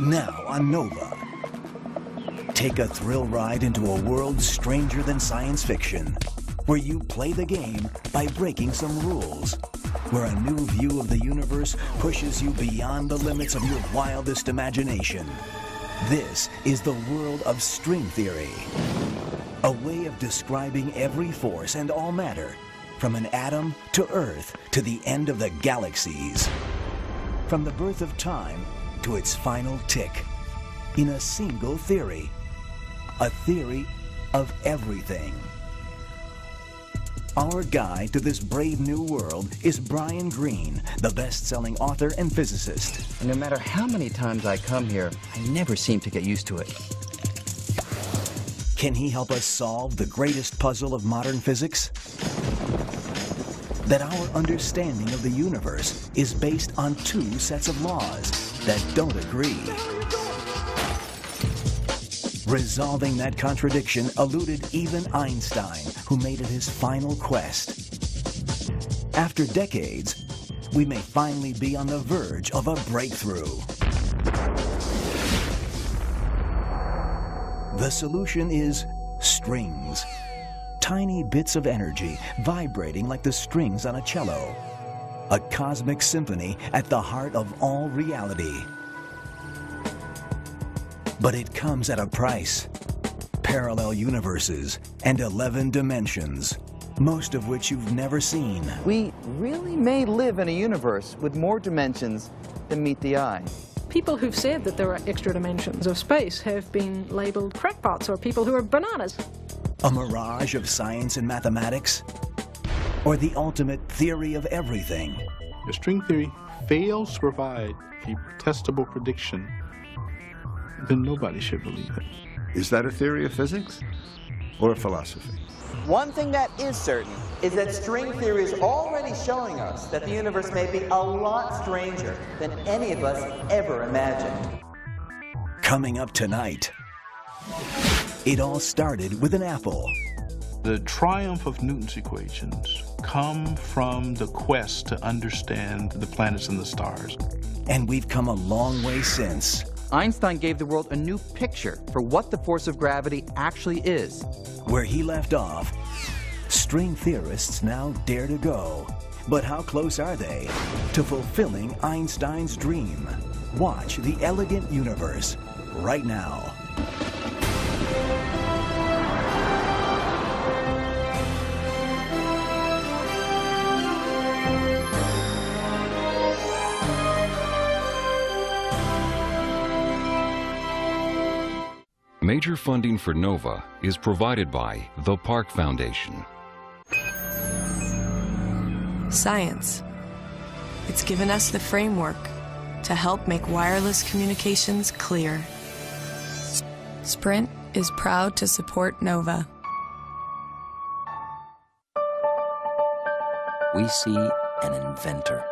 Now on Nova. Take a thrill ride into a world stranger than science fiction, where you play the game by breaking some rules, where a new view of the universe pushes you beyond the limits of your wildest imagination. This is the world of string theory, a way of describing every force and all matter, from an atom to Earth to the end of the galaxies, from the birth of time to its final tick, in a single theory, a theory of everything. Our guide to this brave new world is Brian Greene, the best-selling author and physicist. And no matter how many times I come here, I never seem to get used to it. Can he help us solve the greatest puzzle of modern physics? That our understanding of the universe is based on two sets of laws that don't agree. Resolving that contradiction eluded even Einstein, who made it his final quest. After decades, we may finally be on the verge of a breakthrough. The solution is strings. Tiny bits of energy vibrating like the strings on a cello. A cosmic symphony at the heart of all reality. But it comes at a price. Parallel universes and 11 dimensions, most of which you've never seen. We really may live in a universe with more dimensions than meet the eye. People who've said that there are extra dimensions of space have been labeled crackpots or people who are bananas. A mirage of science and mathematics? Or the ultimate theory of everything? If string theory fails to provide a testable prediction, then nobody should believe it. Is that a theory of physics or a philosophy? One thing that is certain is that string theory is already showing us that the universe may be a lot stranger than any of us ever imagined. Coming up tonight. It all started with an apple. The triumph of Newton's equations come from the quest to understand the planets and the stars. And we've come a long way since. Einstein gave the world a new picture for what the force of gravity actually is. Where he left off, string theorists now dare to go. But how close are they to fulfilling Einstein's dream? Watch The Elegant Universe right now. Major funding for NOVA is provided by the Park Foundation. Science. It's given us the framework to help make wireless communications clear. Sprint is proud to support NOVA. We see an inventor.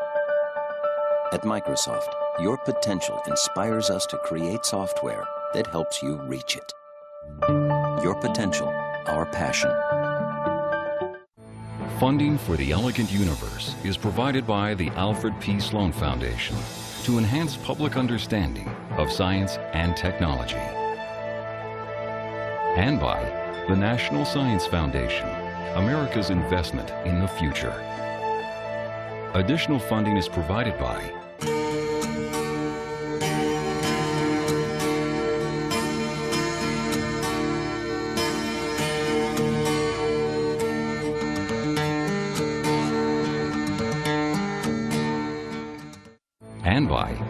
At Microsoft, your potential inspires us to create software that helps you reach it. Your potential, our passion. Funding for the Elegant Universe is provided by the Alfred P. Sloan Foundation to enhance public understanding of science and technology. And by the National Science Foundation, America's investment in the future. Additional funding is provided by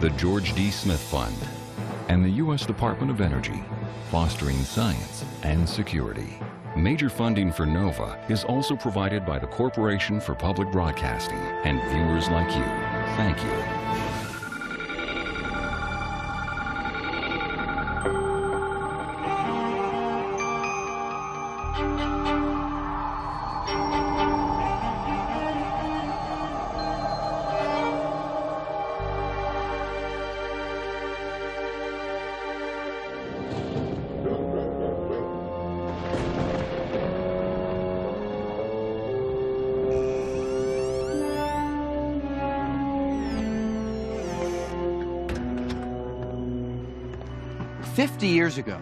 the George D. Smith Fund and the U.S. Department of Energy, fostering science and security. Major funding for NOVA is also provided by the Corporation for Public Broadcasting and viewers like you. Thank you. 50 years ago,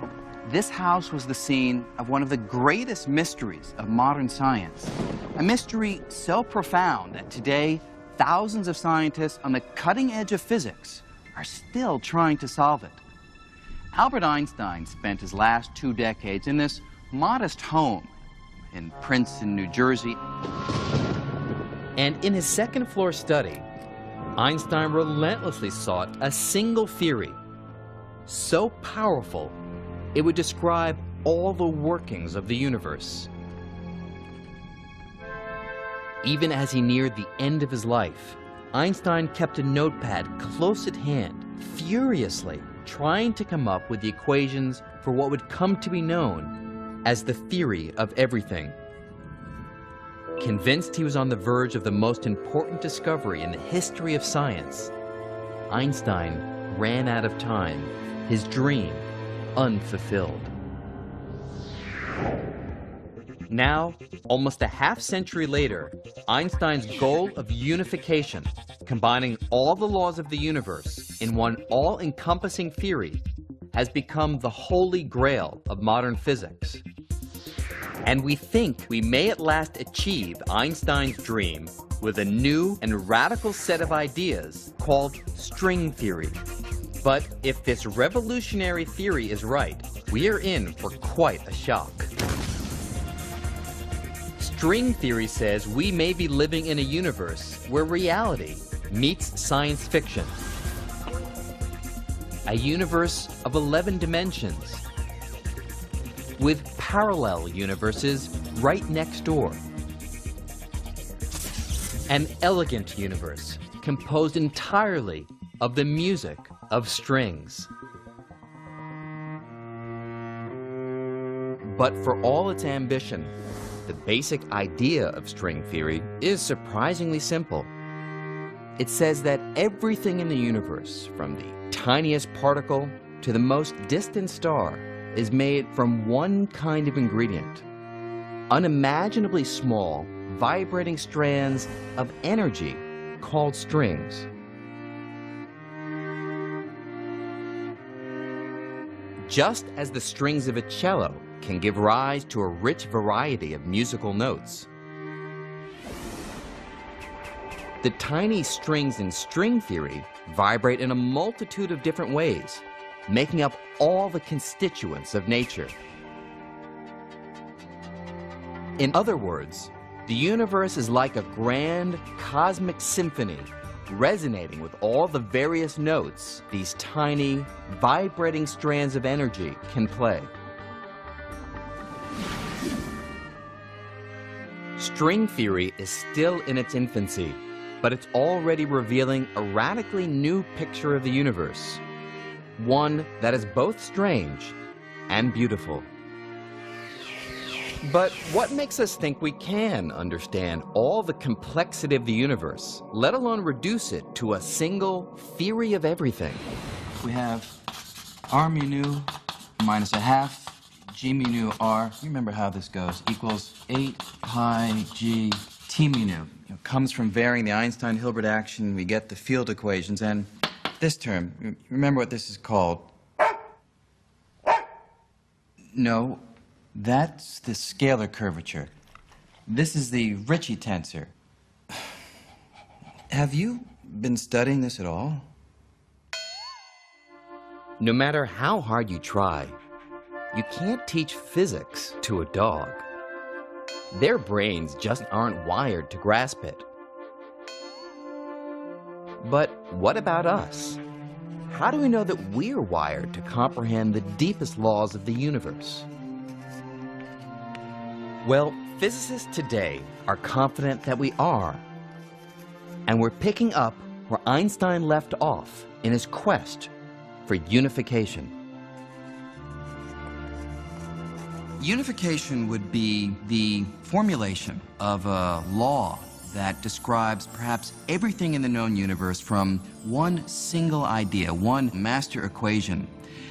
this house was the scene of one of the greatest mysteries of modern science. A mystery so profound that today, thousands of scientists on the cutting edge of physics are still trying to solve it. Albert Einstein spent his last 2 decades in this modest home in Princeton, New Jersey. And in his second-floor study, Einstein relentlessly sought a single theory, so powerful it would describe all the workings of the universe. Even as he neared the end of his life, Einstein kept a notepad close at hand, furiously trying to come up with the equations for what would come to be known as the theory of everything. Convinced he was on the verge of the most important discovery in the history of science, Einstein ran out of time, his dream unfulfilled. Now, almost a half-century later, Einstein's goal of unification, combining all the laws of the universe in one all-encompassing theory, has become the holy grail of modern physics. And we think we may at last achieve Einstein's dream with a new and radical set of ideas called string theory. But if this revolutionary theory is right, we are in for quite a shock. String theory says we may be living in a universe where reality meets science fiction. A universe of 11 dimensions, with parallel universes right next door. An elegant universe composed entirely of the music of strings. But for all its ambition, the basic idea of string theory is surprisingly simple. It says that everything in the universe, from the tiniest particle to the most distant star, is made from one kind of ingredient: unimaginably small, vibrating strands of energy called strings. Just as the strings of a cello can give rise to a rich variety of musical notes, the tiny strings in string theory vibrate in a multitude of different ways, making up all the constituents of nature. In other words, the universe is like a grand cosmic symphony, resonating with all the various notes these tiny, vibrating strands of energy can play. String theory is still in its infancy, but it's already revealing a radically new picture of the universe, one that is both strange and beautiful. But what makes us think we can understand all the complexity of the universe, let alone reduce it to a single theory of everything? We have r mu nu minus a half g mu nu r, you remember how this goes, equals 8 pi g t mu nu. It comes from varying the Einstein-Hilbert action, we get the field equations, and this term, remember what this is called? No, that's the scalar curvature. This is the Ricci tensor. Have you been studying this at all? No matter how hard you try, you can't teach physics to a dog. Their brains just aren't wired to grasp it. But what about us? How do we know that we're wired to comprehend the deepest laws of the universe? Well, physicists today are confident that we are. And we're picking up where Einstein left off in his quest for unification. Unification would be the formulation of a law that describes perhaps everything in the known universe from one single idea, one master equation.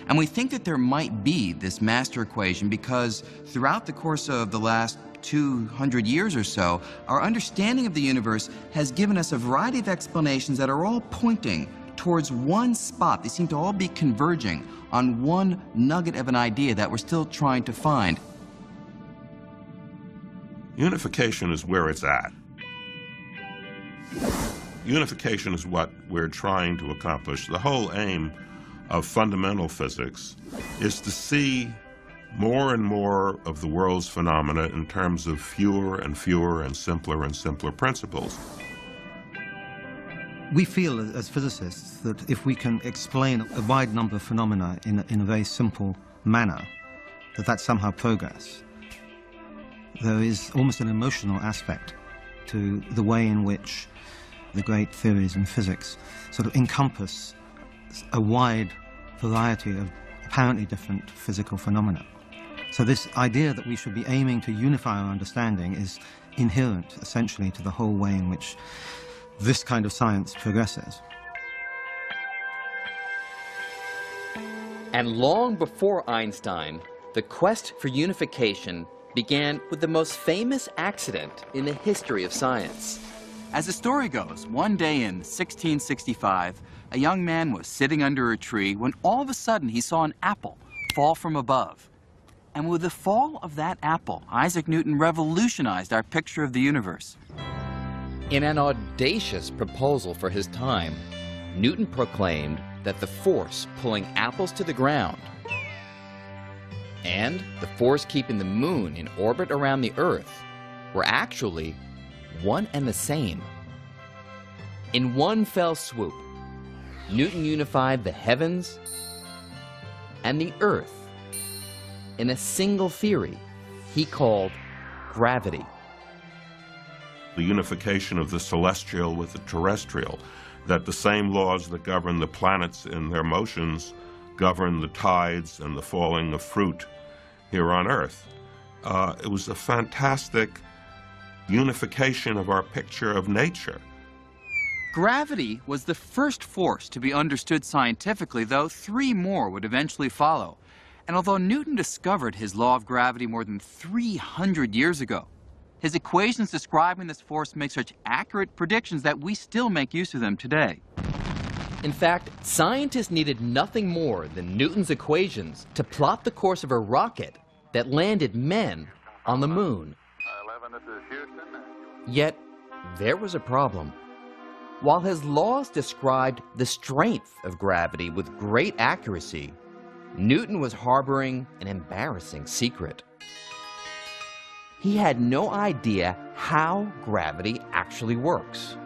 And we think that there might be this master equation because throughout the course of the last 200 years or so, our understanding of the universe has given us a variety of explanations that are all pointing towards one spot. They seem to all be converging on one nugget of an idea that we're still trying to find. Unification is where it's at. Unification is what we're trying to accomplish. The whole aim of fundamental physics is to see more and more of the world's phenomena in terms of fewer and simpler principles. We feel as physicists that if we can explain a wide number of phenomena in a very simple manner, that's somehow progress. There is almost an emotional aspect to the way in which the great theories in physics sort of encompass a wide variety of apparently different physical phenomena. So this idea that we should be aiming to unify our understanding is inherent, essentially, to the whole way in which this kind of science progresses. And long before Einstein, the quest for unification began with the most famous accident in the history of science. As the story goes, one day in 1665, a young man was sitting under a tree when all of a sudden he saw an apple fall from above. And with the fall of that apple, Isaac Newton revolutionized our picture of the universe. In an audacious proposal for his time, Newton proclaimed that the force pulling apples to the ground and the force keeping the moon in orbit around the Earth were actually one and the same. In one fell swoop, Newton unified the heavens and the Earth in a single theory he called gravity. The unification of the celestial with the terrestrial, that the same laws that govern the planets in their motions govern the tides and the falling of fruit here on Earth. It was a fantastic unification of our picture of nature. Gravity was the first force to be understood scientifically, though 3 more would eventually follow. And although Newton discovered his law of gravity more than 300 years ago, his equations describing this force make such accurate predictions that we still make use of them today. In fact, scientists needed nothing more than Newton's equations to plot the course of a rocket that landed men on the moon. Yet, there was a problem. While his laws described the strength of gravity with great accuracy, Newton was harboring an embarrassing secret. He had no idea how gravity actually works.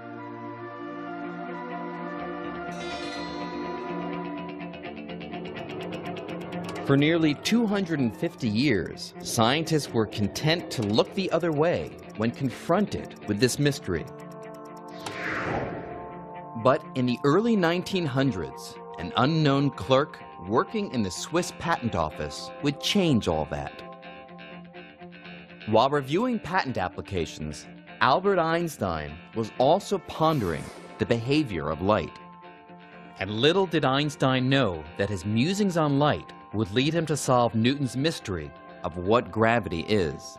For nearly 250 years, scientists were content to look the other way when confronted with this mystery. But in the early 1900s, an unknown clerk working in the Swiss patent office would change all that. While reviewing patent applications, Albert Einstein was also pondering the behavior of light. And little did Einstein know that his musings on light would lead him to solve Newton's mystery of what gravity is.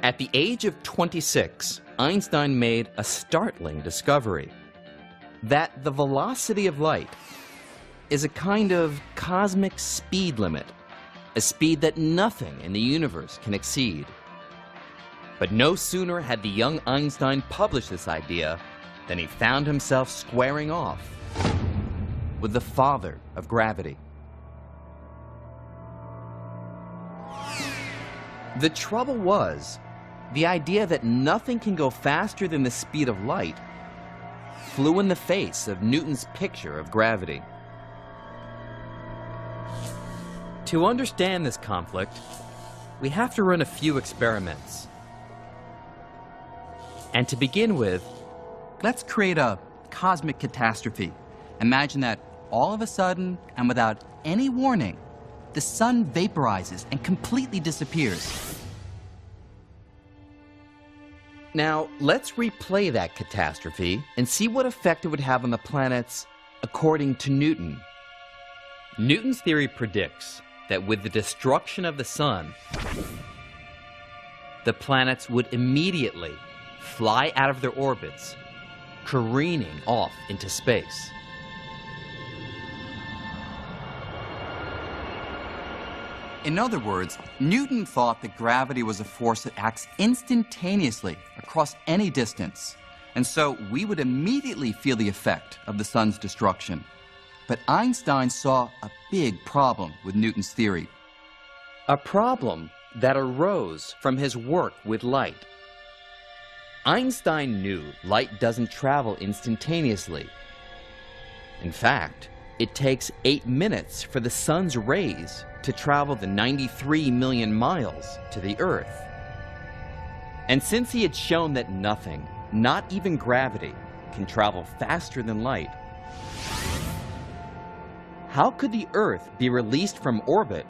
At the age of 26, Einstein made a startling discovery: that the velocity of light is a kind of cosmic speed limit, a speed that nothing in the universe can exceed. But no sooner had the young Einstein published this idea than he found himself squaring off with the father of gravity. The trouble was, the idea that nothing can go faster than the speed of light flew in the face of Newton's picture of gravity. To understand this conflict, we have to run a few experiments. And to begin with, let's create a cosmic catastrophe. Imagine that all of a sudden, and without any warning, the sun vaporizes and completely disappears. Now, let's replay that catastrophe and see what effect it would have on the planets according to Newton. Newton's theory predicts that with the destruction of the sun, the planets would immediately fly out of their orbits careening off into space. In other words, Newton thought that gravity was a force that acts instantaneously across any distance, and so we would immediately feel the effect of the sun's destruction. But Einstein saw a big problem with Newton's theory. A problem that arose from his work with light. Einstein knew light doesn't travel instantaneously. In fact, it takes 8 minutes for the sun's rays to travel the 93 million miles to the Earth. And since he had shown that nothing, not even gravity, can travel faster than light, how could the Earth be released from orbit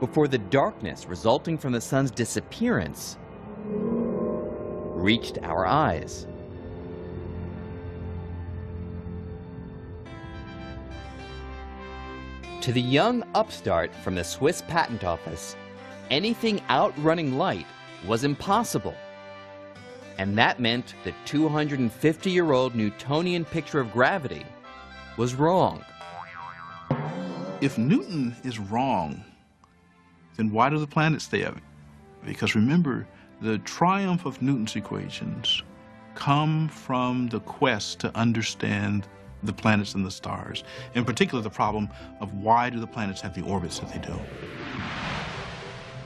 before the darkness resulting from the sun's disappearance reached our eyes? To the young upstart from the Swiss patent office, anything outrunning light was impossible. And that meant the 250-year-old Newtonian picture of gravity was wrong. If Newton is wrong, then why do the planets stay up? Because remember, the triumph of Newton's equations come from the quest to understand the planets and the stars. In particular, the problem of why do the planets have the orbits that they do.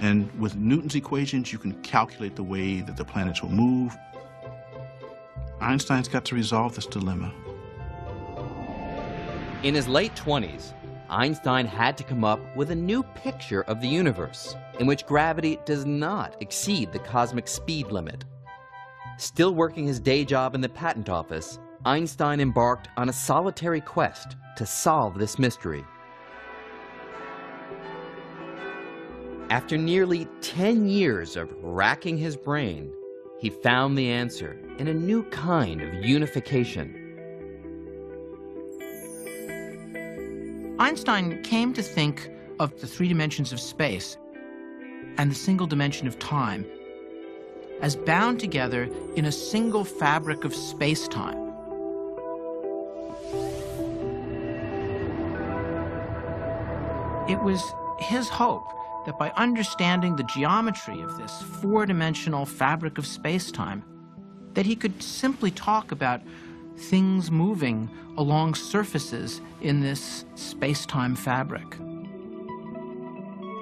And with Newton's equations, you can calculate the way that the planets will move. Einstein's got to resolve this dilemma. In his late 20s, Einstein had to come up with a new picture of the universe in which gravity does not exceed the cosmic speed limit. Still working his day job in the patent office, Einstein embarked on a solitary quest to solve this mystery. After nearly 10 years of racking his brain, he found the answer in a new kind of unification. Einstein came to think of the 3 dimensions of space and the single dimension of time as bound together in a single fabric of space-time. It was his hope that by understanding the geometry of this 4-dimensional fabric of space-time, that he could simply talk about things moving along surfaces in this space-time fabric.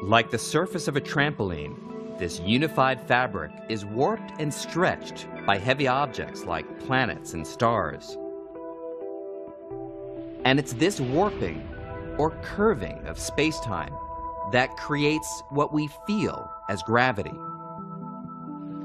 Like the surface of a trampoline, this unified fabric is warped and stretched by heavy objects like planets and stars. And it's this warping or curving of space-time that creates what we feel as gravity.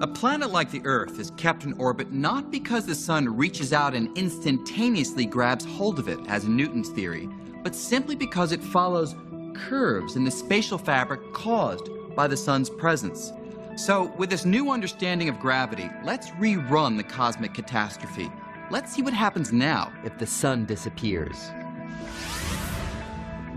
A planet like the Earth is kept in orbit not because the sun reaches out and instantaneously grabs hold of it, as in Newton's theory, but simply because it follows curves in the spatial fabric caused by the sun's presence. So, with this new understanding of gravity, let's rerun the cosmic catastrophe. Let's see what happens now if the sun disappears.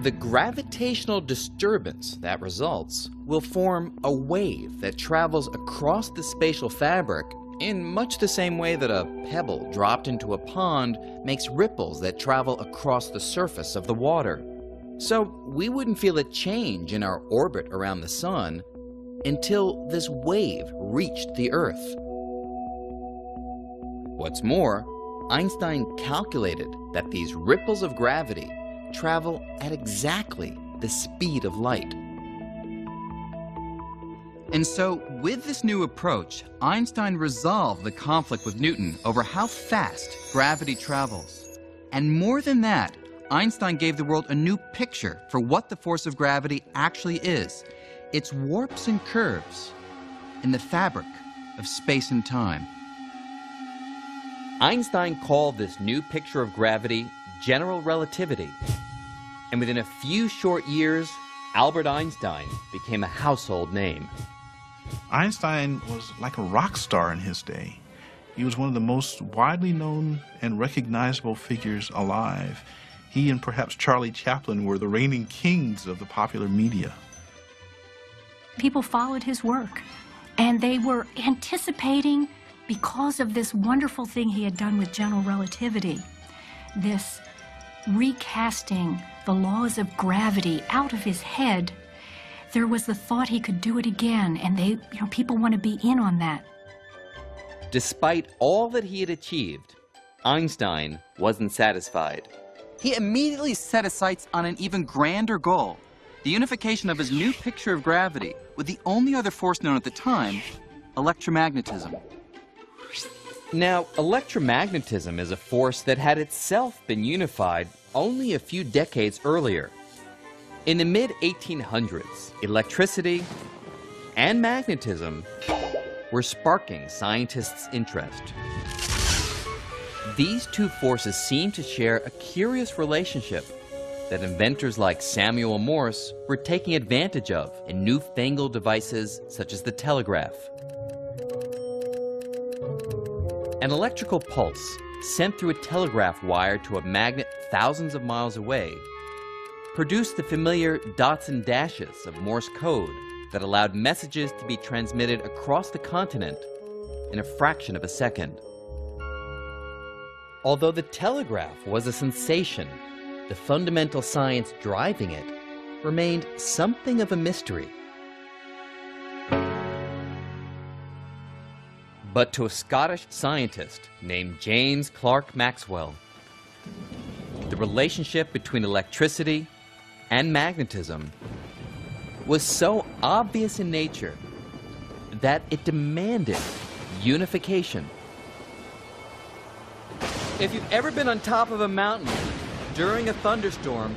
The gravitational disturbance that results will form a wave that travels across the spatial fabric in much the same way that a pebble dropped into a pond makes ripples that travel across the surface of the water. So we wouldn't feel a change in our orbit around the sun until this wave reached the Earth. What's more, Einstein calculated that these ripples of gravity travel at exactly the speed of light. And so, with this new approach, Einstein resolved the conflict with Newton over how fast gravity travels. And more than that, Einstein gave the world a new picture for what the force of gravity actually is. Its warps and curves in the fabric of space and time. Einstein called this new picture of gravity general relativity. And within a few short years, Albert Einstein became a household name. Einstein was like a rock star in his day. He was one of the most widely known and recognizable figures alive. He and perhaps Charlie Chaplin were the reigning kings of the popular media. People followed his work, and they were anticipating because of this wonderful thing he had done with general relativity, this recasting the laws of gravity out of his head, there was the thought he could do it again, and people want to be in on that. Despite all that he had achieved, Einstein wasn't satisfied. He immediately set his sights on an even grander goal, the unification of his new picture of gravity with the only other force known at the time, electromagnetism. Now, electromagnetism is a force that had itself been unified only a few decades earlier. In the mid-1800s, electricity and magnetism were sparking scientists' interest. These two forces seemed to share a curious relationship that inventors like Samuel Morse were taking advantage of in newfangled devices such as the telegraph. An electrical pulse sent through a telegraph wire to a magnet thousands of miles away produced the familiar dots and dashes of Morse code that allowed messages to be transmitted across the continent in a fraction of a second. Although the telegraph was a sensation, the fundamental science driving it remained something of a mystery. But to a Scottish scientist named James Clerk Maxwell, the relationship between electricity and magnetism was so obvious in nature that it demanded unification. If you've ever been on top of a mountain during a thunderstorm,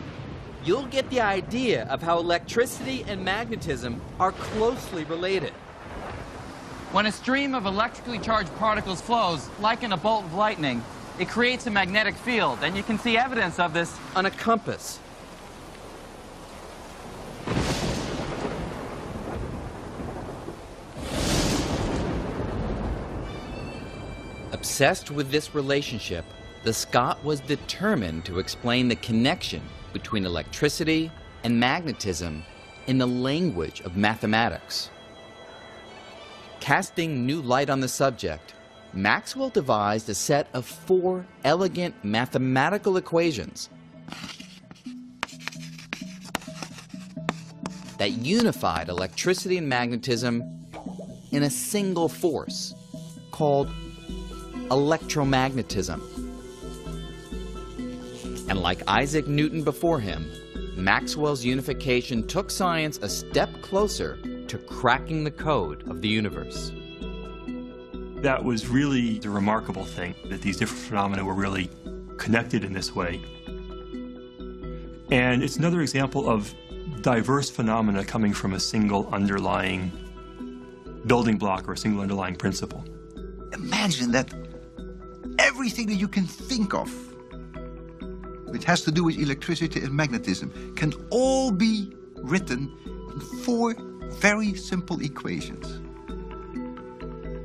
you'll get the idea of how electricity and magnetism are closely related. When a stream of electrically charged particles flows, like in a bolt of lightning, it creates a magnetic field, and you can see evidence of this on a compass. Obsessed with this relationship, the Scot was determined to explain the connection between electricity and magnetism in the language of mathematics. Casting new light on the subject, Maxwell devised a set of 4 elegant mathematical equations that unified electricity and magnetism in a single force called electromagnetism. And like Isaac Newton before him, Maxwell's unification took science a step closer to cracking the code of the universe. That was really the remarkable thing, that these different phenomena were really connected in this way. And it's another example of diverse phenomena coming from a single underlying building block or a single underlying principle. Imagine that everything that you can think of which has to do with electricity and magnetism can all be written in 4 very simple equations.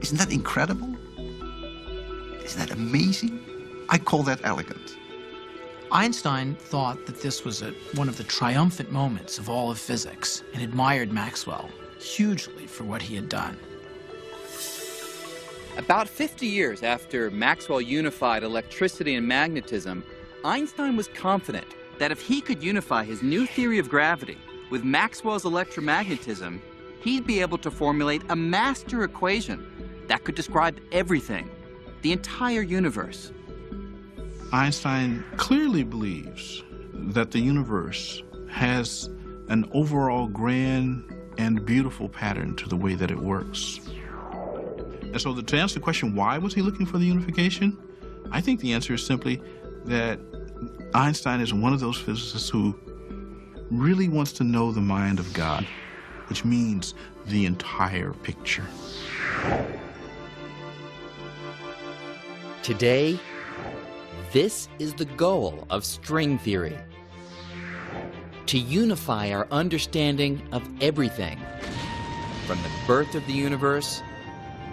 Isn't that incredible? Isn't that amazing? I call that elegant. Einstein thought that this was one of the triumphant moments of all of physics and admired Maxwell hugely for what he had done. About 50 years after Maxwell unified electricity and magnetism, Einstein was confident that if he could unify his new theory of gravity with Maxwell's electromagnetism, he'd be able to formulate a master equation that could describe everything, the entire universe. Einstein clearly believes that the universe has an overall grand and beautiful pattern to the way that it works. And so to answer the question, why was he looking for the unification? I think the answer is simply that Einstein is one of those physicists who really wants to know the mind of God, which means the entire picture. Today, this is the goal of string theory: to unify our understanding of everything, from the birth of the universe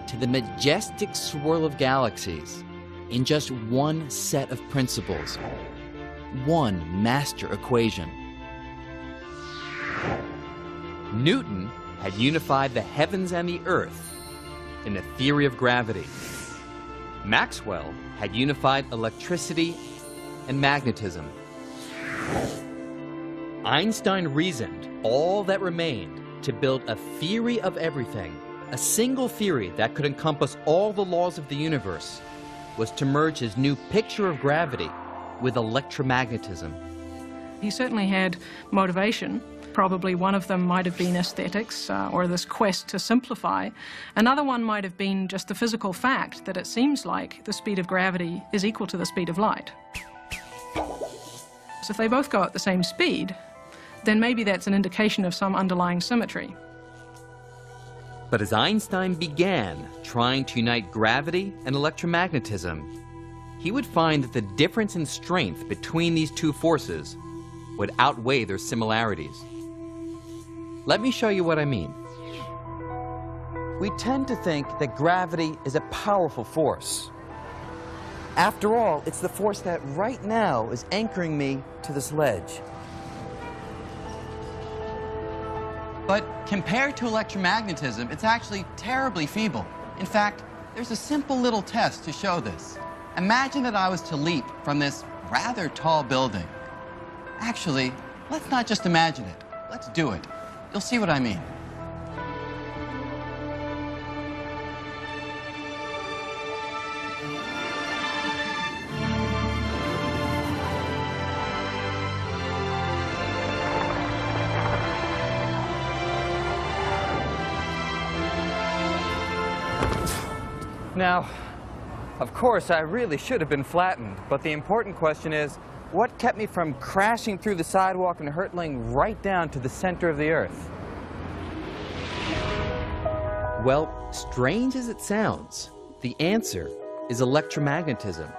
to the majestic swirl of galaxies, in just one set of principles, one master equation. Newton had unified the heavens and the earth in the theory of gravity. Maxwell had unified electricity and magnetism. Einstein reasoned all that remained to build a theory of everything, a single theory that could encompass all the laws of the universe, was to merge his new picture of gravity with electromagnetism. He certainly had motivation. Probably one of them might have been aesthetics or this quest to simplify. Another one might have been just the physical fact that it seems like the speed of gravity is equal to the speed of light. So if they both go at the same speed, then maybe that's an indication of some underlying symmetry. But as Einstein began trying to unite gravity and electromagnetism, he would find that the difference in strength between these two forces would outweigh their similarities. Let me show you what I mean. We tend to think that gravity is a powerful force. After all, it's the force that right now is anchoring me to this ledge. But compared to electromagnetism, it's actually terribly feeble. In fact, there's a simple little test to show this. Imagine that I was to leap from this rather tall building. Actually, let's not just imagine it. Let's do it. You'll see what I mean. Now, of course, I really should have been flattened, but the important question is, what kept me from crashing through the sidewalk and hurtling right down to the center of the earth? Well, strange as it sounds, the answer is electromagnetism.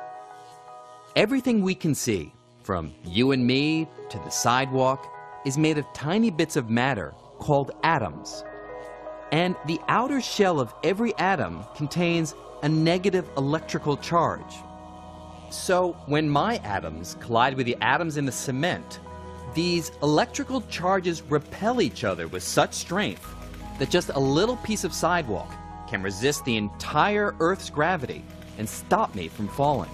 Everything we can see, from you and me to the sidewalk, is made of tiny bits of matter called atoms. And the outer shell of every atom contains a negative electrical charge. So when my atoms collide with the atoms in the cement, these electrical charges repel each other with such strength that just a little piece of sidewalk can resist the entire Earth's gravity and stop me from falling.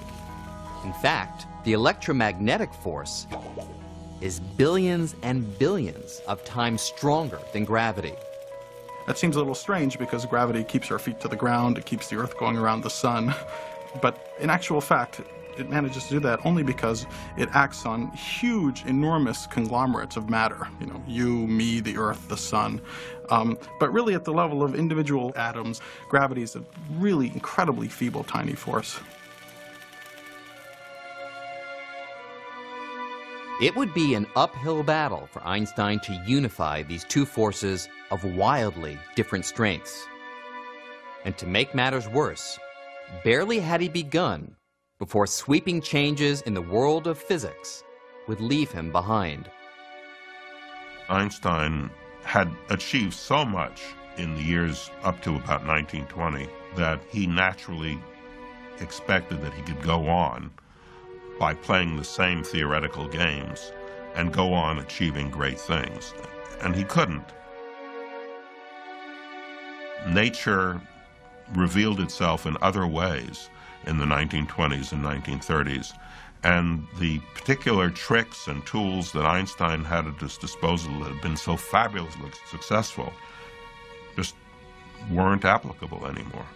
In fact, the electromagnetic force is billions and billions of times stronger than gravity. That seems a little strange because gravity keeps our feet to the ground, it keeps the Earth going around the sun. But in actual fact, it manages to do that only because it acts on huge, enormous conglomerates of matter. You know, you, me, the Earth, the sun. But really at the level of individual atoms, gravity is a really incredibly feeble, tiny force. It would be an uphill battle for Einstein to unify these two forces of wildly different strengths. And to make matters worse, barely had he begun before sweeping changes in the world of physics would leave him behind. Einstein had achieved so much in the years up to about 1920 that he naturally expected that he could go on by playing the same theoretical games and go on achieving great things. And he couldn't. Nature revealed itself in other ways in the 1920s and 1930s, and the particular tricks and tools that Einstein had at his disposal that had been so fabulously successful just weren't applicable anymore.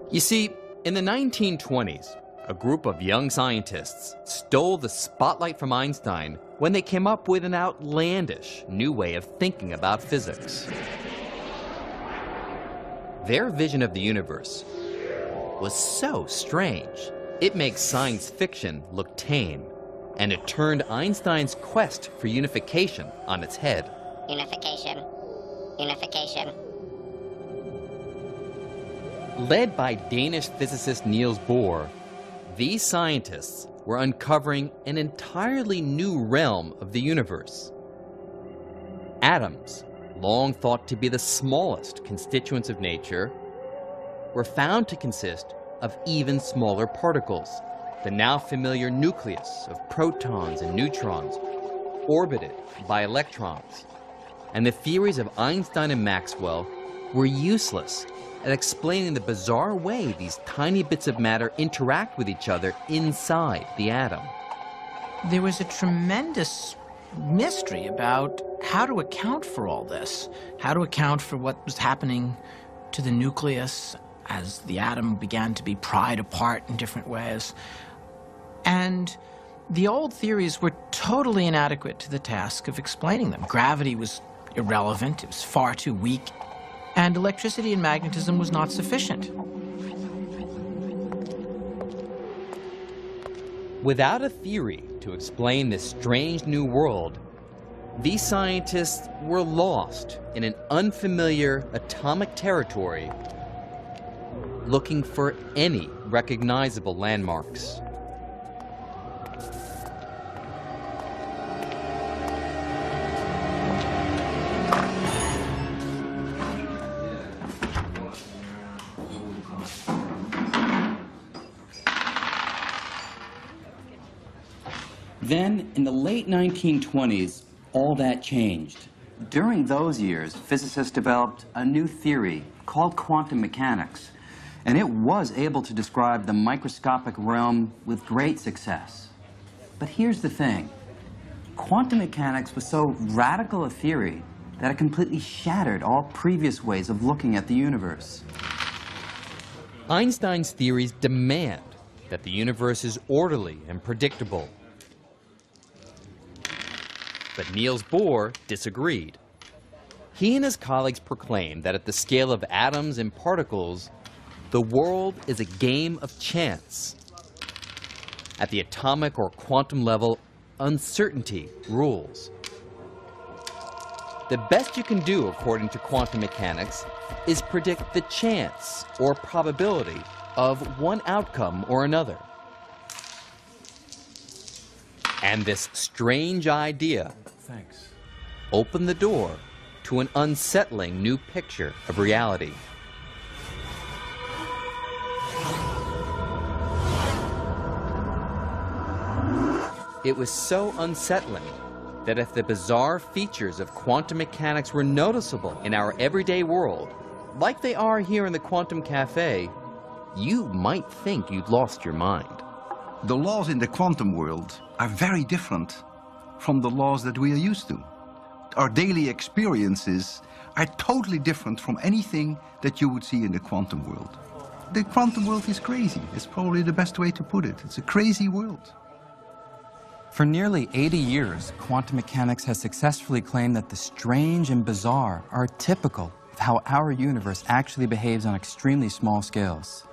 You see, in the 1920s, a group of young scientists stole the spotlight from Einstein when they came up with an outlandish new way of thinking about physics. Their vision of the universe was so strange, it makes science fiction look tame, and it turned Einstein's quest for unification on its head. Unification. Unification. Led by Danish physicist Niels Bohr, these scientists were uncovering an entirely new realm of the universe. Atoms, long thought to be the smallest constituents of nature, were found to consist of even smaller particles, the now familiar nucleus of protons and neutrons, orbited by electrons. And the theories of Einstein and Maxwell were useless at explaining the bizarre way these tiny bits of matter interact with each other inside the atom. There was a tremendous mystery about how to account for all this, how to account for what was happening to the nucleus as the atom began to be pried apart in different ways. And the old theories were totally inadequate to the task of explaining them. Gravity was irrelevant, it was far too weak, and electricity and magnetism was not sufficient. Without a theory to explain this strange new world, these scientists were lost in an unfamiliar atomic territory, looking for any recognizable landmarks. Then, in the late 1920s, all that changed. During those years, physicists developed a new theory called quantum mechanics, and it was able to describe the microscopic realm with great success. But here's the thing. Quantum mechanics was so radical a theory that it completely shattered all previous ways of looking at the universe. Einstein's theories demand that the universe is orderly and predictable. But Niels Bohr disagreed. He and his colleagues proclaimed that at the scale of atoms and particles, the world is a game of chance. At the atomic or quantum level, uncertainty rules. The best you can do, according to quantum mechanics, is predict the chance or probability of one outcome or another. And this strange idea opened the door to an unsettling new picture of reality. It was so unsettling that if the bizarre features of quantum mechanics were noticeable in our everyday world, like they are here in the Quantum Cafe, you might think you'd lost your mind. The laws in the quantum world are very different from the laws that we are used to. Our daily experiences are totally different from anything that you would see in the quantum world. The quantum world is crazy. It's probably the best way to put it. It's a crazy world. For nearly 80 years, quantum mechanics has successfully claimed that the strange and bizarre are typical of how our universe actually behaves on extremely small scales.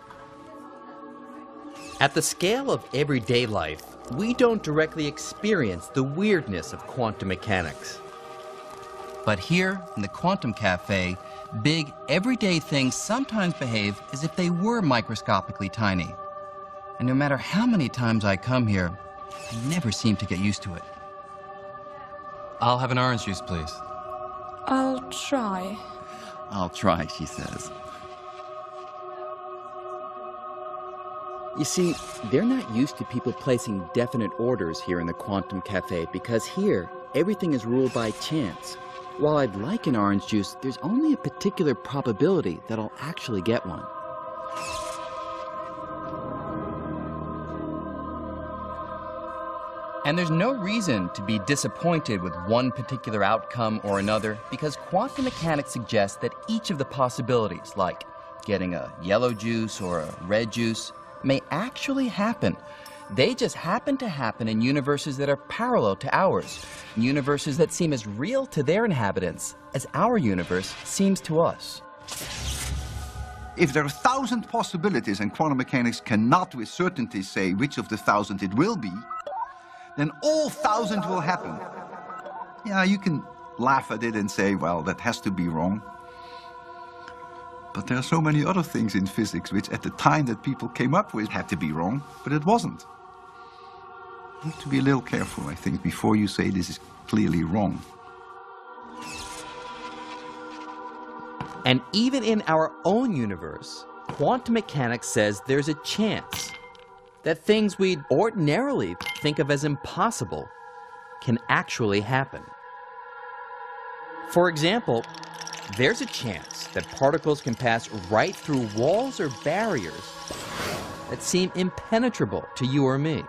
At the scale of everyday life, we don't directly experience the weirdness of quantum mechanics. But here, in the Quantum Cafe, big, everyday things sometimes behave as if they were microscopically tiny. And no matter how many times I come here, I never seem to get used to it. I'll have an orange juice, please. I'll try. I'll try, she says. You see, they're not used to people placing definite orders here in the Quantum Cafe because here, everything is ruled by chance. While I'd like an orange juice, there's only a particular probability that I'll actually get one. And there's no reason to be disappointed with one particular outcome or another because quantum mechanics suggests that each of the possibilities, like getting a yellow juice or a red juice, may actually happen. They just happen to happen in universes that are parallel to ours, universes that seem as real to their inhabitants as our universe seems to us. If there are 1,000 possibilities and quantum mechanics cannot with certainty say which of the 1,000 it will be, then all 1,000 will happen. Yeah, you can laugh at it and say, well, that has to be wrong. But there are so many other things in physics which at the time that people came up with had to be wrong, but it wasn't. You have to be a little careful, I think, before you say this is clearly wrong. And even in our own universe, quantum mechanics says there's a chance that things we'd ordinarily think of as impossible can actually happen. For example, there's a chance that particles can pass right through walls or barriers that seem impenetrable to you or me.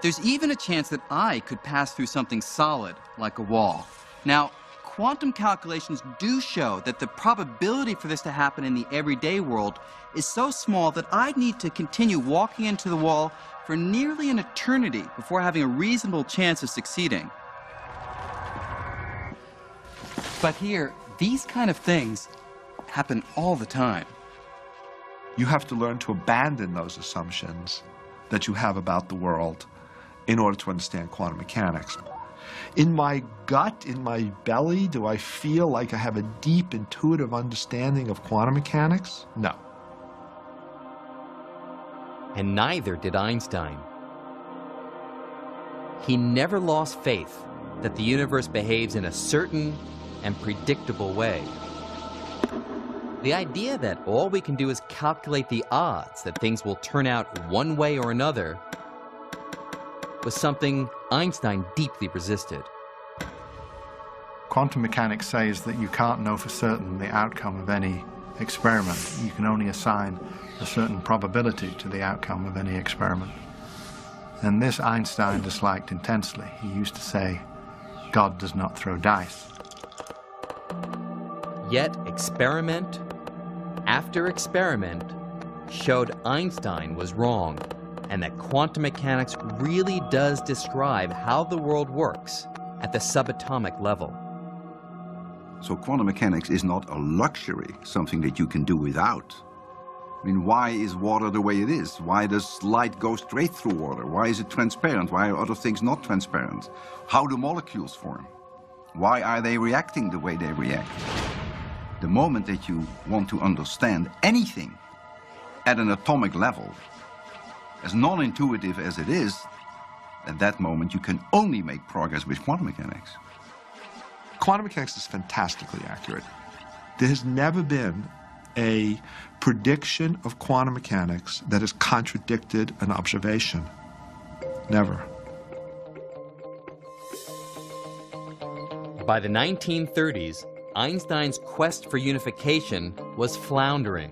There's even a chance that I could pass through something solid, like a wall. Now, quantum calculations do show that the probability for this to happen in the everyday world is so small that I'd need to continue walking into the wall for nearly an eternity before having a reasonable chance of succeeding. But here, these kind of things happen all the time. You have to learn to abandon those assumptions that you have about the world in order to understand quantum mechanics. In my gut, in my belly, do I feel like I have a deep intuitive understanding of quantum mechanics? No. And neither did Einstein. He never lost faith that the universe behaves in a certain and predictable way. The idea that all we can do is calculate the odds that things will turn out one way or another was something Einstein deeply resisted. Quantum mechanics says that you can't know for certain the outcome of any experiment. You can only assign a certain probability to the outcome of any experiment. And this Einstein disliked intensely. He used to say, God does not throw dice. Yet experiment after experiment showed Einstein was wrong, and that quantum mechanics really does describe how the world works at the subatomic level. So quantum mechanics is not a luxury, something that you can do without. I mean, why is water the way it is? Why does light go straight through water? Why is it transparent? Why are other things not transparent? How do molecules form? Why are they reacting the way they react? The moment that you want to understand anything at an atomic level, as non-intuitive as it is, at that moment you can only make progress with quantum mechanics. Quantum mechanics is fantastically accurate. There has never been a prediction of quantum mechanics that has contradicted an observation. Never. By the 1930s, Einstein's quest for unification was floundering,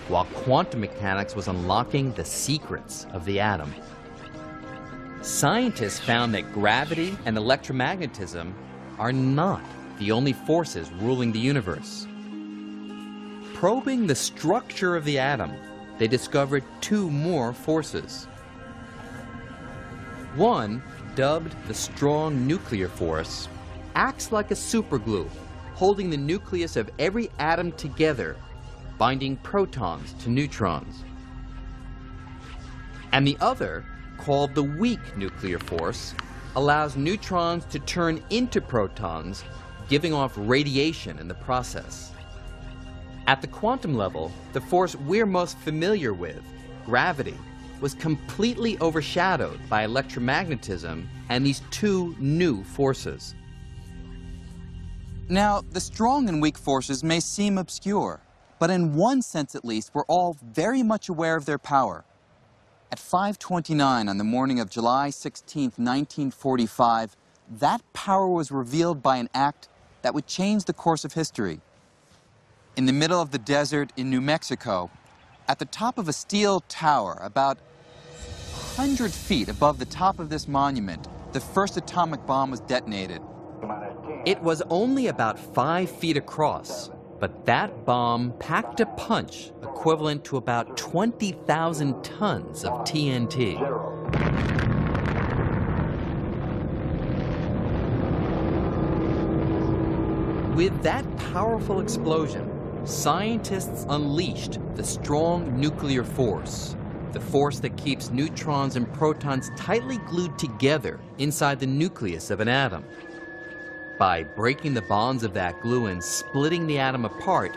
while quantum mechanics was unlocking the secrets of the atom. Scientists found that gravity and electromagnetism are not the only forces ruling the universe. Probing the structure of the atom, they discovered two more forces. One, dubbed the strong nuclear force, acts like a superglue, holding the nucleus of every atom together, binding protons to neutrons. And the other, called the weak nuclear force, allows neutrons to turn into protons, giving off radiation in the process. At the quantum level, the force we're most familiar with, gravity, was completely overshadowed by electromagnetism and these two new forces. Now, the strong and weak forces may seem obscure, but in one sense at least, we're all very much aware of their power. At 5:29 on the morning of July 16, 1945, that power was revealed by an act that would change the course of history. In the middle of the desert in New Mexico, at the top of a steel tower, about 100 feet above the top of this monument, the first atomic bomb was detonated. It was only about 5 feet across, but that bomb packed a punch equivalent to about 20,000 tons of TNT. With that powerful explosion, scientists unleashed the strong nuclear force, the force that keeps neutrons and protons tightly glued together inside the nucleus of an atom. By breaking the bonds of that glue and splitting the atom apart,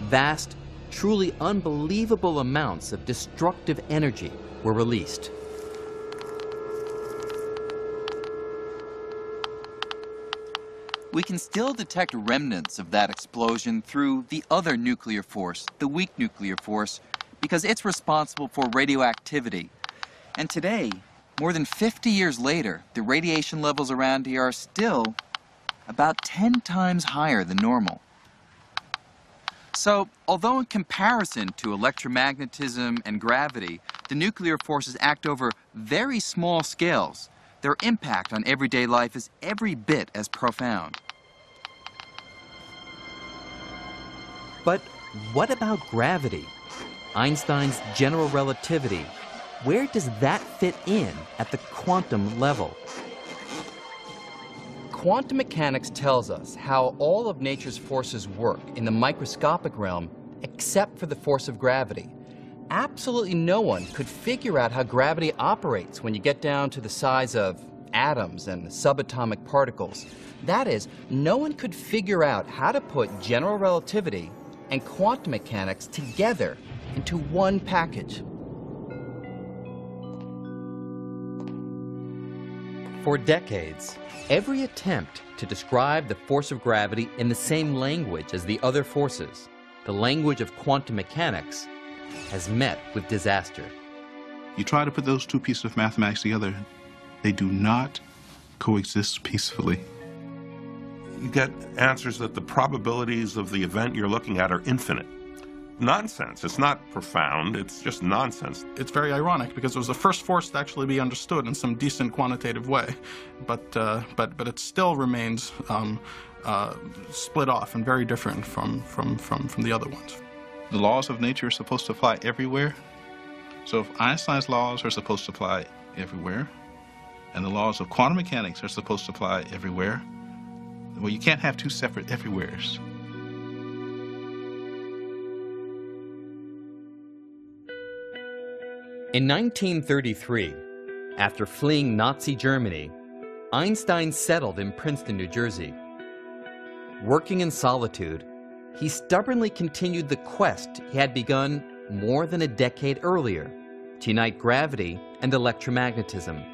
vast, truly unbelievable amounts of destructive energy were released. We can still detect remnants of that explosion through the other nuclear force, the weak nuclear force, because it's responsible for radioactivity. And today, more than 50 years later, the radiation levels around here are still about 10 times higher than normal. So, although in comparison to electromagnetism and gravity, the nuclear forces act over very small scales, their impact on everyday life is every bit as profound. But what about gravity? Einstein's general relativity, where does that fit in at the quantum level? Quantum mechanics tells us how all of nature's forces work in the microscopic realm, except for the force of gravity. Absolutely no one could figure out how gravity operates when you get down to the size of atoms and subatomic particles. That is, no one could figure out how to put general relativity and quantum mechanics together into one package. For decades, every attempt to describe the force of gravity in the same language as the other forces, the language of quantum mechanics, has met with disaster. You try to put those two pieces of mathematics together, they do not coexist peacefully. You get answers that the probabilities of the event you're looking at are infinite. Nonsense. It's not profound, it's just nonsense. It's very ironic because it was the first force to actually be understood in some decent quantitative way, but it still remains split off and very different from the other ones. The laws of nature are supposed to apply everywhere. So if Einstein's laws are supposed to apply everywhere, and the laws of quantum mechanics are supposed to apply everywhere, well, you can't have two separate everywheres. In 1933, after fleeing Nazi Germany, Einstein settled in Princeton, New Jersey. Working in solitude, he stubbornly continued the quest he had begun more than a decade earlier to unite gravity and electromagnetism.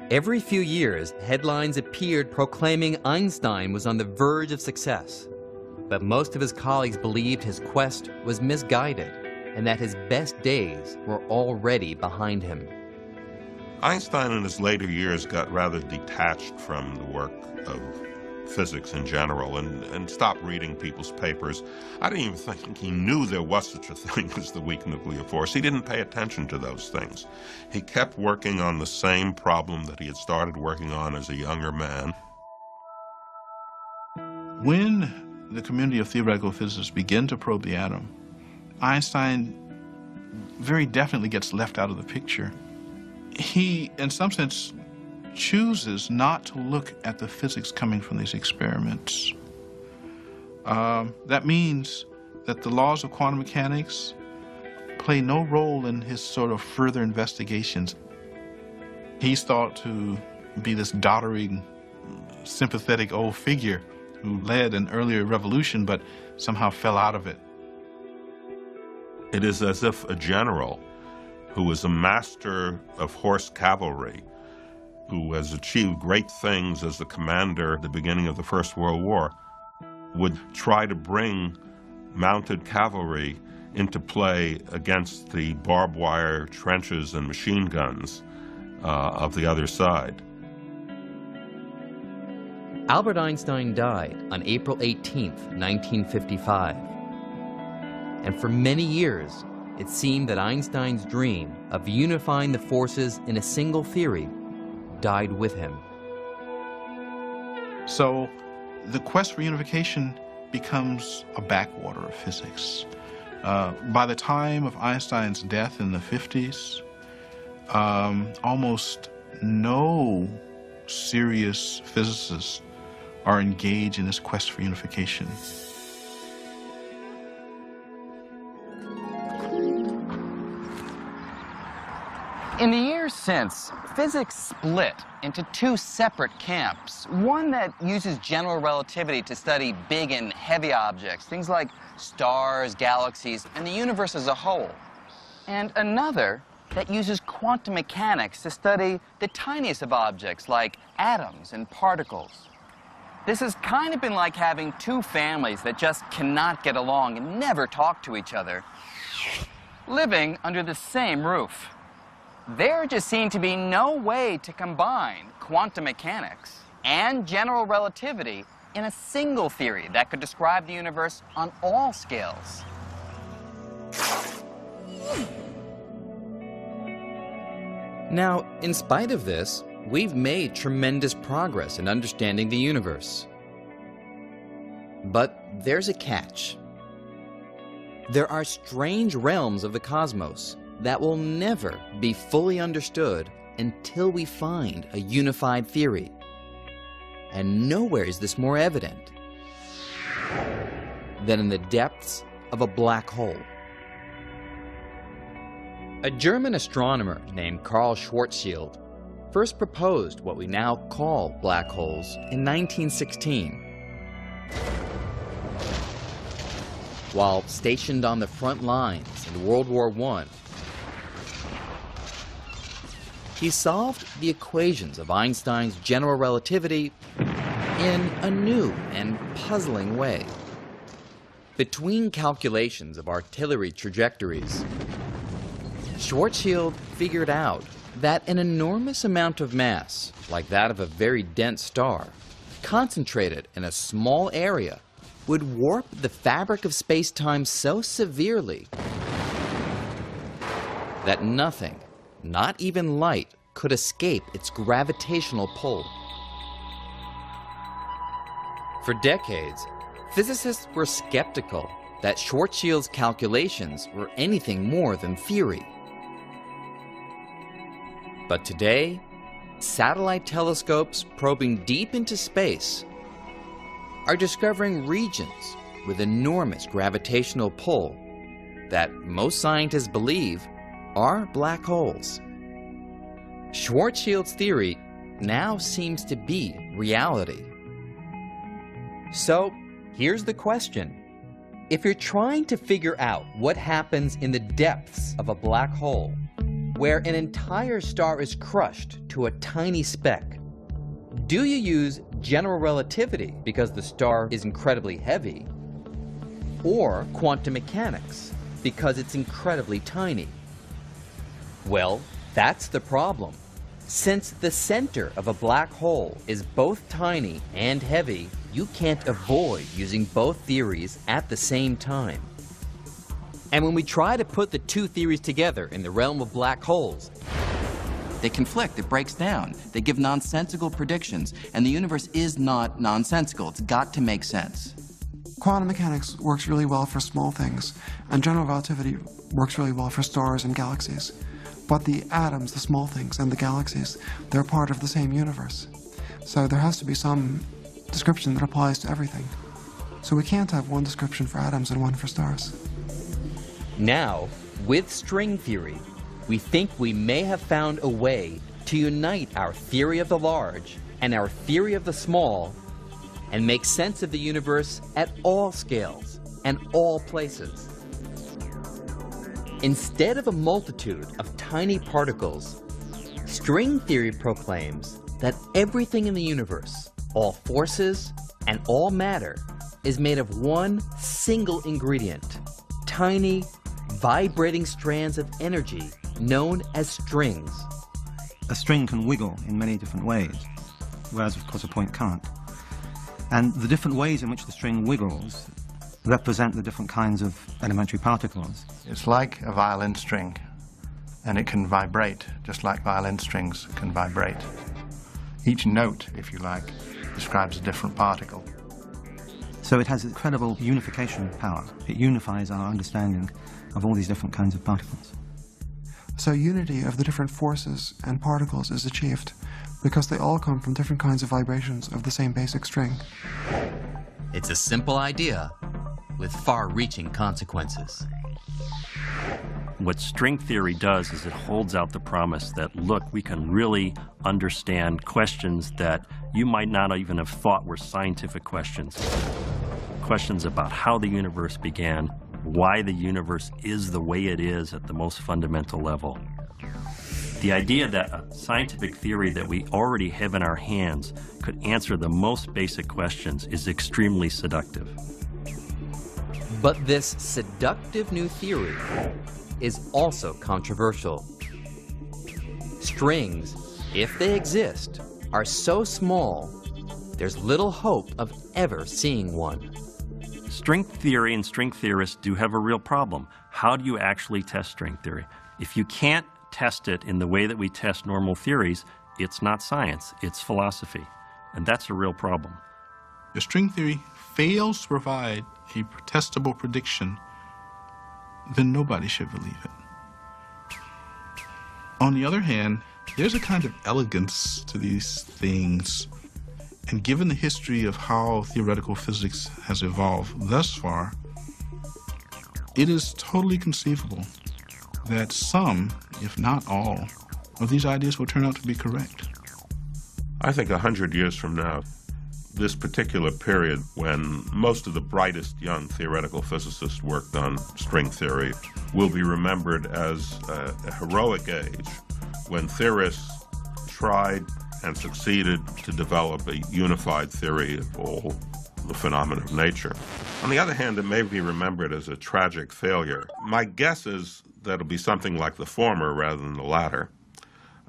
Every few years, headlines appeared proclaiming Einstein was on the verge of success, but most of his colleagues believed his quest was misguided and that his best days were already behind him. Einstein in his later years got rather detached from the work of physics in general and stopped reading people's papers. I don't even think he knew there was such a thing as the weak nuclear force. He didn't pay attention to those things. He kept working on the same problem that he had started working on as a younger man. When the community of theoretical physicists begin to probe the atom, Einstein very definitely gets left out of the picture. He, in some sense, chooses not to look at the physics coming from these experiments. That means that the laws of quantum mechanics play no role in his sort of further investigations. He's thought to be this doddering, sympathetic old figure who led an earlier revolution but somehow fell out of it. It is as if a general who is a master of horse cavalry, who has achieved great things as a commander at the beginning of the First World War, would try to bring mounted cavalry into play against the barbed wire trenches and machine guns of the other side. Albert Einstein died on April 18th, 1955. And for many years, it seemed that Einstein's dream of unifying the forces in a single theory died with him. So the quest for unification becomes a backwater of physics. By the time of Einstein's death in the 50s, almost no serious physicists are engaged in this quest for unification. In the years since, physics split into two separate camps. One that uses general relativity to study big and heavy objects, things like stars, galaxies, and the universe as a whole. And another that uses quantum mechanics to study the tiniest of objects like atoms and particles. This has kind of been like having two families that just cannot get along and never talk to each other, living under the same roof. There just seemed to be no way to combine quantum mechanics and general relativity in a single theory that could describe the universe on all scales. Now, in spite of this, we've made tremendous progress in understanding the universe. But there's a catch. There are strange realms of the cosmos that will never be fully understood until we find a unified theory. And nowhere is this more evident than in the depths of a black hole. A German astronomer named Karl Schwarzschild first proposed what we now call black holes in 1916. While stationed on the front lines in World War I, he solved the equations of Einstein's general relativity in a new and puzzling way. Between calculations of artillery trajectories, Schwarzschild figured out that an enormous amount of mass, like that of a very dense star, concentrated in a small area, would warp the fabric of space-time so severely that nothing, not even light, could escape its gravitational pull. For decades, physicists were skeptical that Schwarzschild's calculations were anything more than theory. But today, satellite telescopes probing deep into space are discovering regions with enormous gravitational pull that most scientists believe are black holes. Schwarzschild's theory now seems to be reality. So, here's the question. If you're trying to figure out what happens in the depths of a black hole, where an entire star is crushed to a tiny speck, do you use general relativity because the star is incredibly heavy, or quantum mechanics because it's incredibly tiny? Well, that's the problem. Since the center of a black hole is both tiny and heavy, you can't avoid using both theories at the same time. And when we try to put the two theories together in the realm of black holes, they conflict, it breaks down, they give nonsensical predictions, and the universe is not nonsensical, it's got to make sense. Quantum mechanics works really well for small things, and general relativity works really well for stars and galaxies. But the atoms, the small things, and the galaxies, they're part of the same universe. So there has to be some description that applies to everything. So we can't have one description for atoms and one for stars. Now, with string theory, we think we may have found a way to unite our theory of the large and our theory of the small and make sense of the universe at all scales and all places. Instead of a multitude of tiny particles, string theory proclaims that everything in the universe, all forces and all matter, is made of one single ingredient, tiny, vibrating strands of energy known as strings. A string can wiggle in many different ways, whereas of course a point can't. And the different ways in which the string wiggles represent the different kinds of elementary particles. It's like a violin string, and it can vibrate, just like violin strings can vibrate. Each note, if you like, describes a different particle. So it has incredible unification power. It unifies our understanding of all these different kinds of particles. So unity of the different forces and particles is achieved because they all come from different kinds of vibrations of the same basic string. It's a simple idea with far-reaching consequences. What string theory does is it holds out the promise that, look, we can really understand questions that you might not even have thought were scientific questions. Questions about how the universe began, why the universe is the way it is at the most fundamental level. The idea that a scientific theory that we already have in our hands could answer the most basic questions is extremely seductive. But this seductive new theory is also controversial. Strings, if they exist, are so small there's little hope of ever seeing one. String theory and string theorists do have a real problem. How do you actually test string theory? If you can't test it in the way that we test normal theories, it's not science, it's philosophy. And that's a real problem. If string theory fails to provide a testable prediction, then nobody should believe it. On the other hand, there's a kind of elegance to these things. And given the history of how theoretical physics has evolved thus far, it is totally conceivable that some, if not all, of these ideas will turn out to be correct. I think 100 years from now, this particular period when most of the brightest young theoretical physicists worked on string theory will be remembered as a heroic age when theorists tried and succeeded to develop a unified theory of all the phenomena of nature. On the other hand, it may be remembered as a tragic failure. My guess is that it'll be something like the former rather than the latter.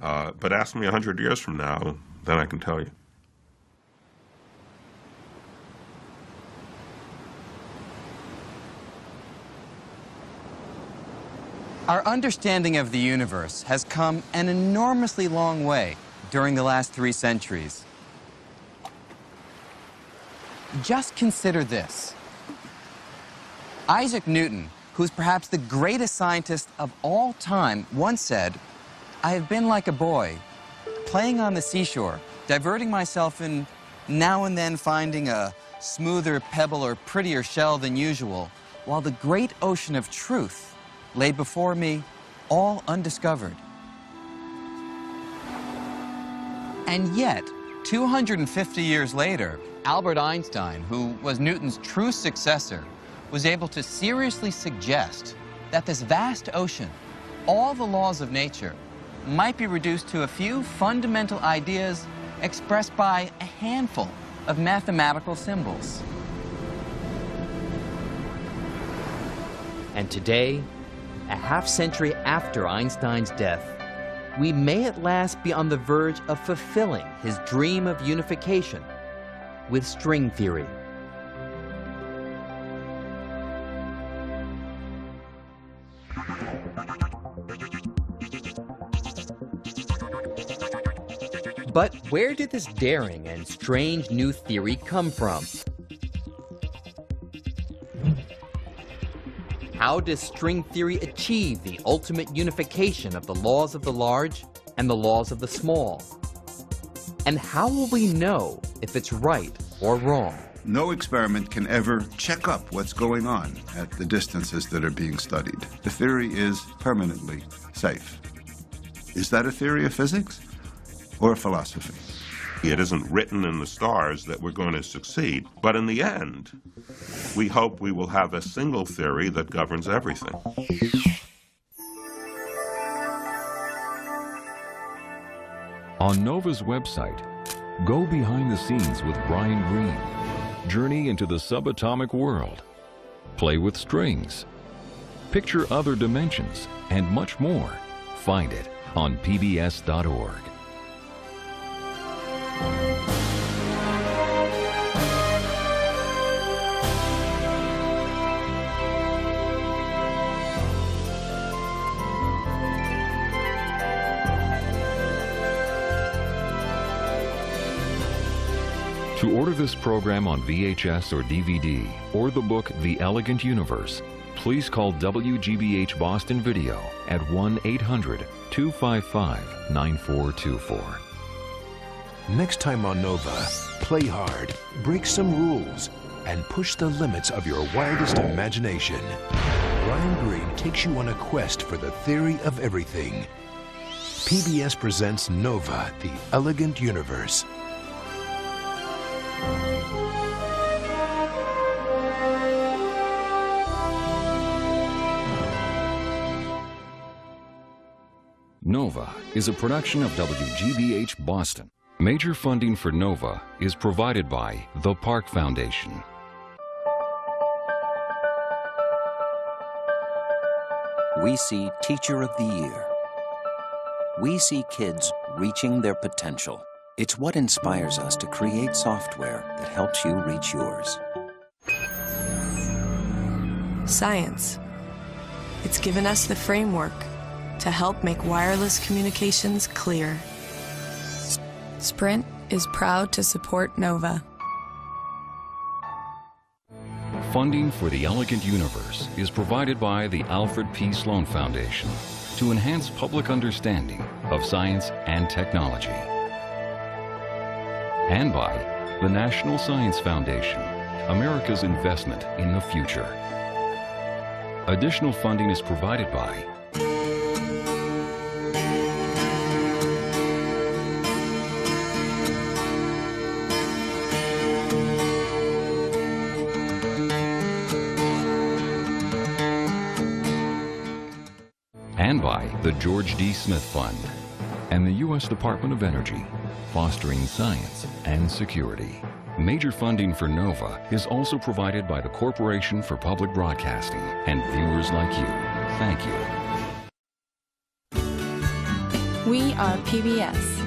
But ask me 100 years from now, then I can tell you. Our understanding of the universe has come an enormously long way during the last 3 centuries. Just consider this. Isaac Newton, who's perhaps the greatest scientist of all time, once said, "I have been like a boy, playing on the seashore, diverting myself and now and then finding a smoother pebble or prettier shell than usual, while the great ocean of truth lay before me, all undiscovered." And yet, 250 years later, Albert Einstein, who was Newton's true successor, was able to seriously suggest that this vast ocean, all the laws of nature, might be reduced to a few fundamental ideas expressed by a handful of mathematical symbols. And today, a half-century after Einstein's death, we may at last be on the verge of fulfilling his dream of unification with string theory. But where did this daring and strange new theory come from? How does string theory achieve the ultimate unification of the laws of the large and the laws of the small? And how will we know if it's right or wrong? No experiment can ever check up what's going on at the distances that are being studied. The theory is permanently safe. Is that a theory of physics or a philosophy? It isn't written in the stars that we're going to succeed, but in the end, we hope we will have a single theory that governs everything. On NOVA's website, go behind the scenes with Brian Greene. Journey into the subatomic world. Play with strings. Picture other dimensions and much more. Find it on pbs.org. To order this program on VHS or DVD, or the book The Elegant Universe, please call WGBH Boston Video at 1-800-255-9424. Next time on Nova, play hard, break some rules, and push the limits of your wildest imagination. Brian Greene takes you on a quest for the theory of everything. PBS presents Nova, The Elegant Universe. Nova is a production of WGBH Boston. Major funding for Nova is provided by the Park Foundation. We see Teacher of the Year. We see kids reaching their potential. It's what inspires us to create software that helps you reach yours. Science. It's given us the framework to help make wireless communications clear. Sprint is proud to support NOVA. Funding for the Elegant Universe is provided by the Alfred P. Sloan Foundation to enhance public understanding of science and technology. And by the National Science Foundation, America's investment in the future. Additional funding is provided by the George D. Smith Fund and the U.S. Department of Energy, fostering science and security. Major funding for NOVA is also provided by the Corporation for Public Broadcasting and viewers like you. Thank you. We are PBS.